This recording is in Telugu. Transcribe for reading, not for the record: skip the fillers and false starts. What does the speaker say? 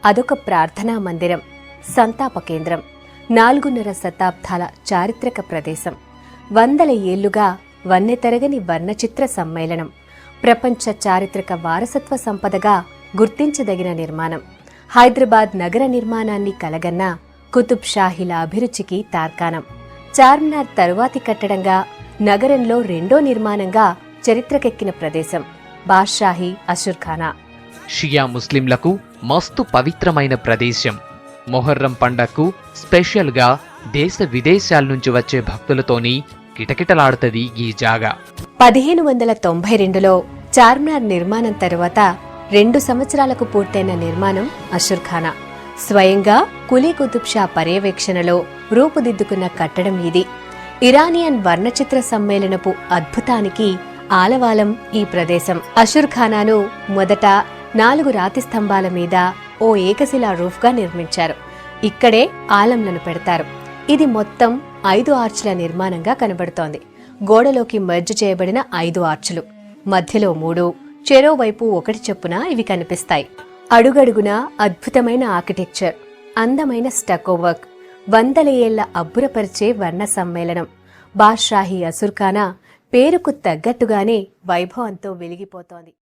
అదొక ప్రార్థనా మందిరం, సంతాప కేంద్రం, 4.5 శతాబ్దాల చారిత్రక ప్రదేశం, వందల ఏళ్లుగా వన్నెతరగని వర్ణచిత్ర సమ్మేళనం, ప్రపంచ చారిత్రక వారసత్వ సంపదగా గుర్తించదగిన నిర్మాణం. హైదరాబాద్ నగర నిర్మాణాన్ని కలగన్న కుతుబ్ షాహీల అభిరుచికి తార్కాణం. చార్మినార్ తరువాతి కట్టడంగా నగరంలో రెండో నిర్మాణంగా చరిత్రకెక్కిన ప్రదేశం బాద్షాహీ అషుర్ఖానా. షియా ముస్లింలకు మస్తు పవిత్రమైన ప్రదేశం. మొహర్రం పండగకు స్పెషల్గా దేశ విదేశాల నుంచి వచ్చే భక్తులతోని కిటకిటలాడుతుంది ఈ జాగా. 1592లో చార్మినార్ నిర్మాణం తరువాత 2 సంవత్సరాలకు పూర్తయిన నిర్మాణం అషుర్ఖానా. స్వయంగా కులీ కుతుబ్ షా పర్యవేక్షణలో రూపుదిద్దుకున్న కట్టడం ఇది. ఇరానియన్ వర్ణచిత్ర సమ్మేళనపు అద్భుతానికి ఆలవాలం ఈ ప్రదేశం. అషుర్ఖానాను మొదట 4 రాతి స్తంభాల మీద ఓ ఏకశిలా రూఫ్గా నిర్మించారు. ఇక్కడే ఆలంలను పెడతారు. ఇది మొత్తం 5 ఆర్చ్ల నిర్మాణంగా కనబడుతోంది. గోడలోకి మెర్జ్ చేయబడిన 5 ఆర్చులు, మధ్యలో 3, చెరోవైపు 1 చొప్పున ఇవి కనిపిస్తాయి. అడుగడుగునా అద్భుతమైన ఆర్కిటెక్చర్, అందమైన స్టకో వర్క్, వందల ఏళ్ల అబ్బురపరిచే వర్ణ సమ్మేళనం. బాద్షాహీ అషుర్ఖానా పేరుకు తగ్గట్టుగానే వైభవంతో వెలిగిపోతోంది.